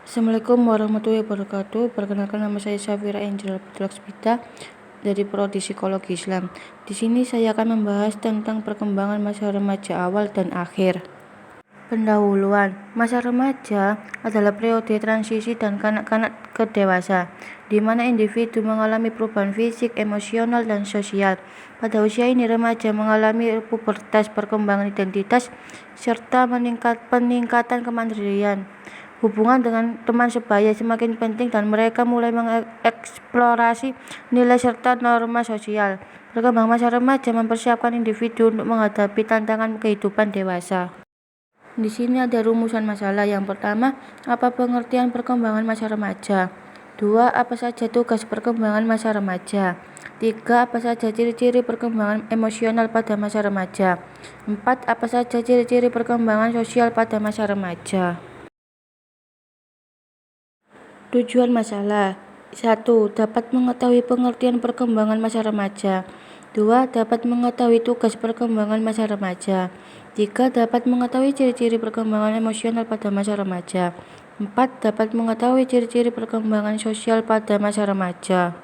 Assalamualaikum warahmatullahi wabarakatuh. Perkenalkan, nama saya Safira Angela Putraksmita dari Prodi Psikologi Islam. Di sini saya akan membahas tentang perkembangan masa remaja awal dan akhir. Pendahuluan. Masa remaja adalah periode transisi dan kanak-kanak ke dewasa, di mana individu mengalami perubahan fisik, emosional, dan sosial. Pada usia ini, remaja mengalami pubertas, perkembangan identitas, serta peningkatan kemandirian. Hubungan dengan teman sebaya semakin penting dan mereka mulai mengeksplorasi nilai serta norma sosial. Perkembangan masa remaja mempersiapkan individu untuk menghadapi tantangan kehidupan dewasa. Di sini ada rumusan masalah. Yang pertama, apa pengertian perkembangan masa remaja? 2. Apa saja tugas perkembangan masa remaja? 3. Apa saja ciri-ciri perkembangan emosional pada masa remaja? 4. Apa saja ciri-ciri perkembangan sosial pada masa remaja? Tujuan masalah. 1. Dapat mengetahui pengertian perkembangan masa remaja. 2. Dapat mengetahui tugas perkembangan masa remaja. 3. Dapat mengetahui ciri-ciri perkembangan emosional pada masa remaja. 4. Dapat mengetahui ciri-ciri perkembangan sosial pada masa remaja.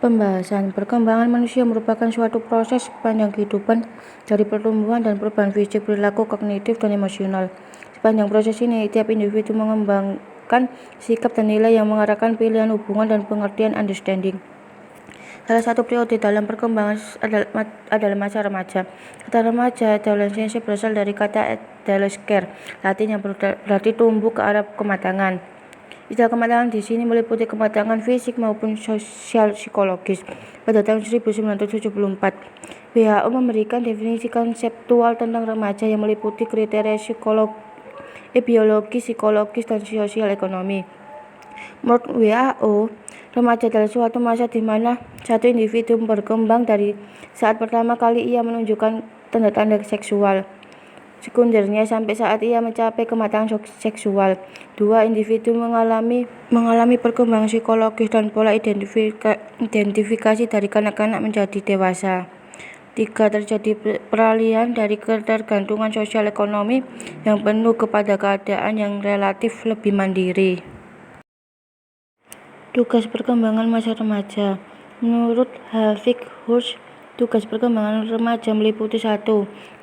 Pembahasan. Perkembangan manusia merupakan suatu proses sepanjang kehidupan, dari pertumbuhan dan perubahan fisik, perilaku, kognitif, dan emosional. Sepanjang proses ini, tiap individu mengembangkan sikap dan nilai yang mengarahkan pilihan, hubungan, dan pengertian understanding. Salah satu periode dalam perkembangan adalah masa remaja. Kata remaja, adolescence, berasal dari kata adolescere, Latin, yang berarti tumbuh ke arah kematangan. Istilah kematangan di sini meliputi kematangan fisik maupun sosial psikologis. Pada tahun 1974, WHO memberikan definisi konseptual tentang remaja yang meliputi kriteria biologi, psikologis, dan sosial ekonomi. Menurut WHO, remaja adalah suatu masa di mana satu individu berkembang dari saat pertama kali ia menunjukkan tanda-tanda seksual sekundernya sampai saat ia mencapai kematangan seksual. 2. Individu mengalami perkembangan psikologis dan pola identifikasi dari kanak-kanak menjadi dewasa. 3. Terjadi peralihan dari ketergantungan sosial ekonomi yang penuh kepada keadaan yang relatif lebih mandiri. Tugas perkembangan masa remaja. Menurut Havik Hurst, tugas perkembangan remaja meliputi 1.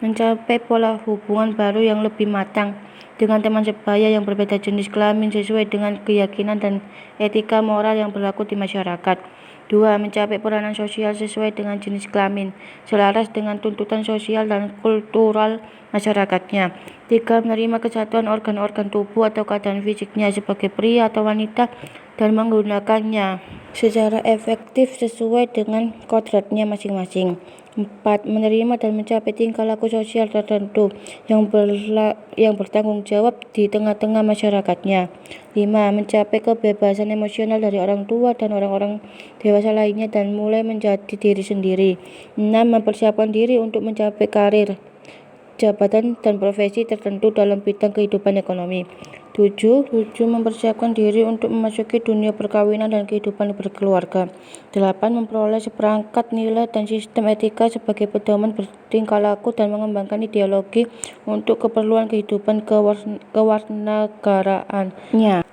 Mencapai pola hubungan baru yang lebih matang dengan teman sebaya yang berbeda jenis kelamin sesuai dengan keyakinan dan etika moral yang berlaku di masyarakat. 2. Mencapai peranan sosial sesuai dengan jenis kelamin, selaras dengan tuntutan sosial dan kultural masyarakatnya. 3. Menerima kesatuan organ-organ tubuh atau keadaan fisiknya sebagai pria atau wanita dan menggunakannya secara efektif sesuai dengan kodratnya masing-masing. 4. Menerima dan mencapai tingkah laku sosial tertentu yang bertanggung jawab di tengah-tengah masyarakatnya. 5. Mencapai kebebasan emosional dari orang tua dan orang-orang dewasa lainnya dan mulai menjadi diri sendiri. 6. Mempersiapkan diri untuk mencapai karir, jabatan, dan profesi tertentu dalam bidang kehidupan ekonomi. 7. Mempersiapkan diri untuk memasuki dunia perkawinan dan kehidupan berkeluarga. 8. Memperoleh seperangkat nilai dan sistem etika sebagai pedoman bertingkah laku dan mengembangkan ideologi untuk keperluan kehidupan kewarganegaraannya.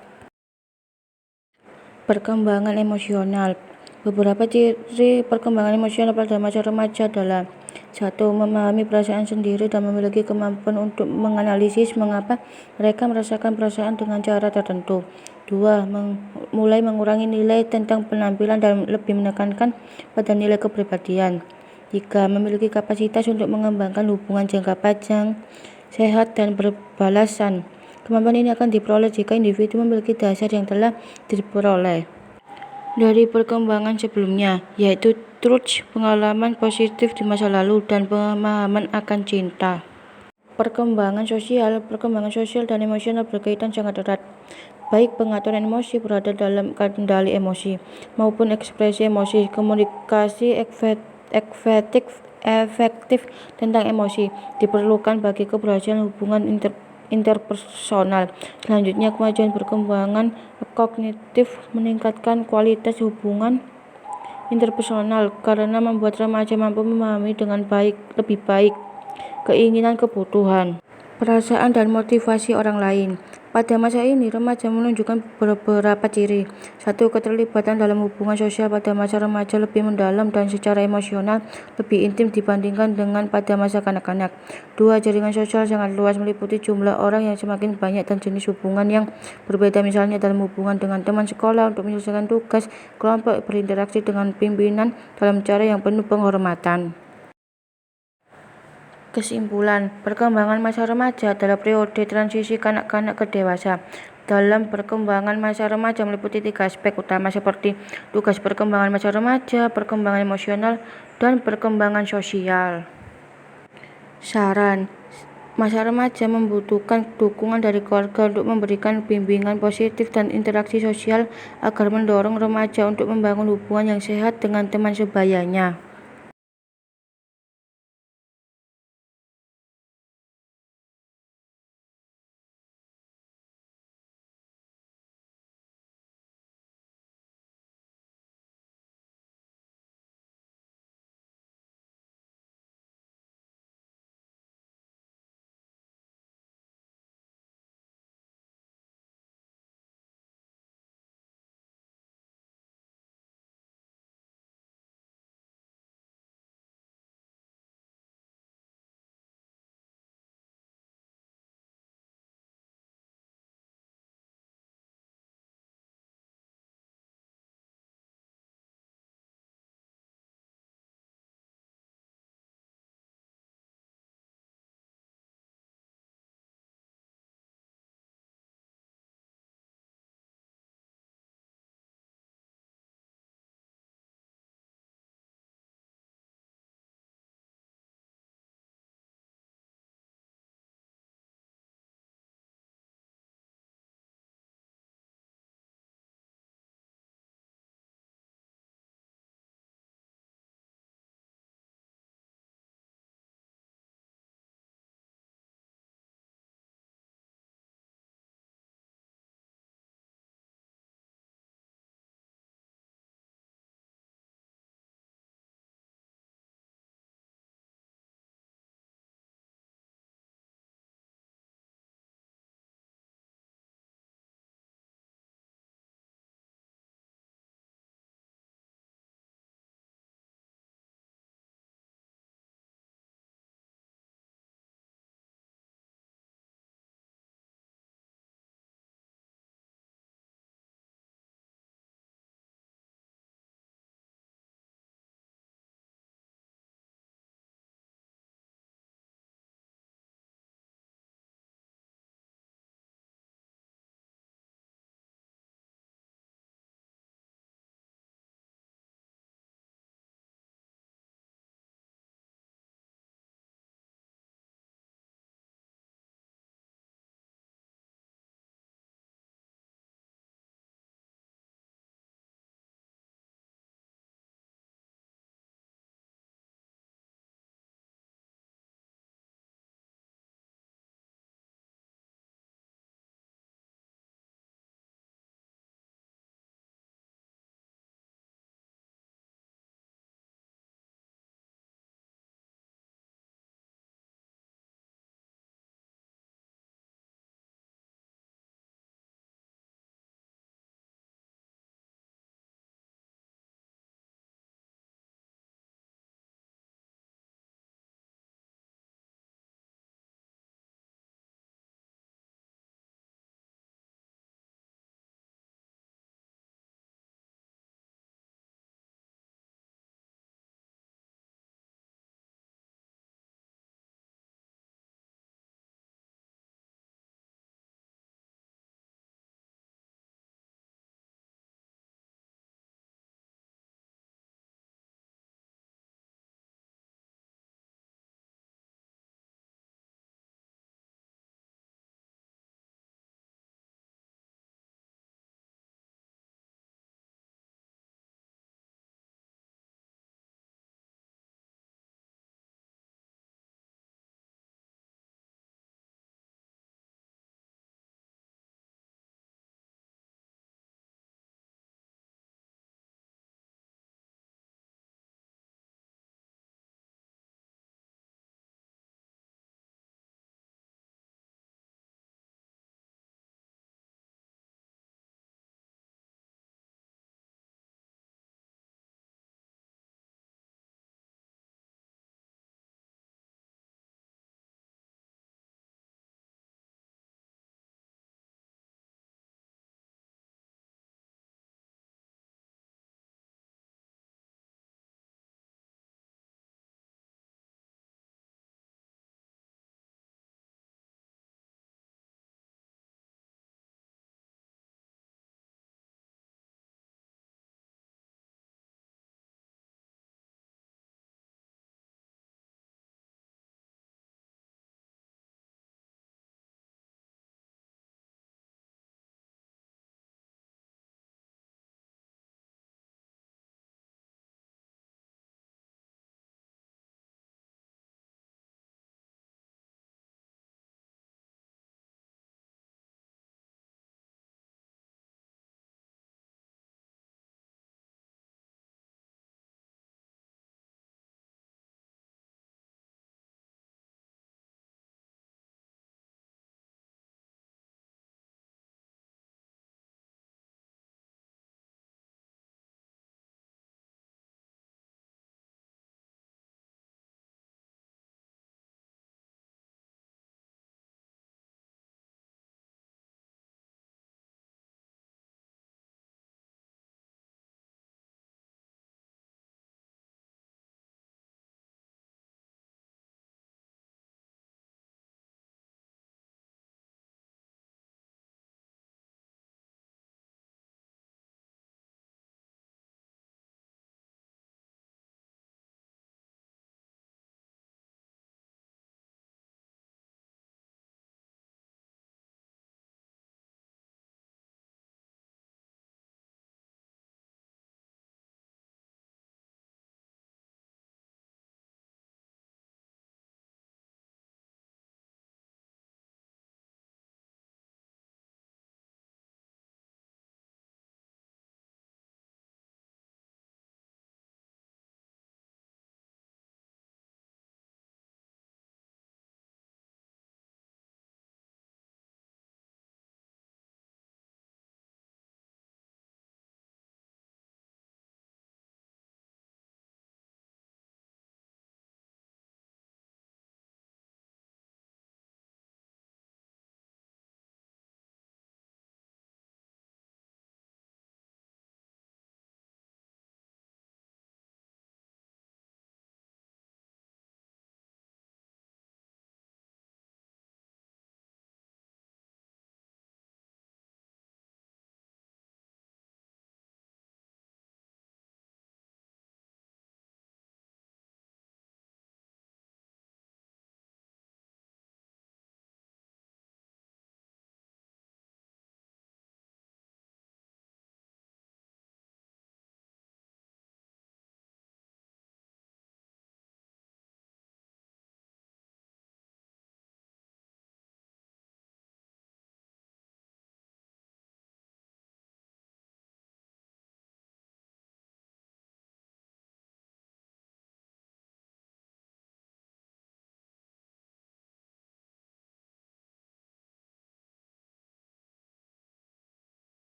Perkembangan emosional. Beberapa ciri perkembangan emosional pada masa remaja adalah: 1. Memahami perasaan sendiri dan memiliki kemampuan untuk menganalisis mengapa mereka merasakan perasaan dengan cara tertentu. 2. Mulai mengurangi nilai tentang penampilan dan lebih menekankan pada nilai kepribadian. 3. Memiliki kapasitas untuk mengembangkan hubungan jangka panjang, sehat, dan berbalasan. Kemampuan ini akan diperoleh jika individu memiliki dasar yang telah diperoleh dari perkembangan sebelumnya, yaitu truth, pengalaman positif di masa lalu, dan pemahaman akan cinta. Perkembangan sosial dan emosional berkaitan sangat erat. Baik pengaturan emosi, berada dalam kendali emosi, maupun ekspresi emosi, komunikasi efektif tentang emosi diperlukan bagi keberhasilan hubungan interpersonal. Selanjutnya, kemajuan perkembangan kognitif meningkatkan kualitas hubungan interpersonal karena membuat remaja mampu memahami dengan lebih baik keinginan, kebutuhan, perasaan dan motivasi orang lain. Pada masa ini, remaja menunjukkan beberapa ciri. 1. Keterlibatan dalam hubungan sosial pada masa remaja lebih mendalam dan secara emosional lebih intim dibandingkan dengan pada masa kanak-kanak. 2. Jaringan sosial sangat luas meliputi jumlah orang yang semakin banyak dan jenis hubungan yang berbeda, misalnya dalam hubungan dengan teman sekolah, untuk menyelesaikan tugas kelompok, berinteraksi dengan pimpinan dalam cara yang penuh penghormatan. Kesimpulan, perkembangan masa remaja adalah periode transisi kanak-kanak ke dewasa. Dalam perkembangan masa remaja meliputi 3 aspek utama seperti tugas perkembangan masa remaja, perkembangan emosional, dan perkembangan sosial. Saran, masa remaja membutuhkan dukungan dari keluarga untuk memberikan bimbingan positif dan interaksi sosial agar mendorong remaja untuk membangun hubungan yang sehat dengan teman sebayanya.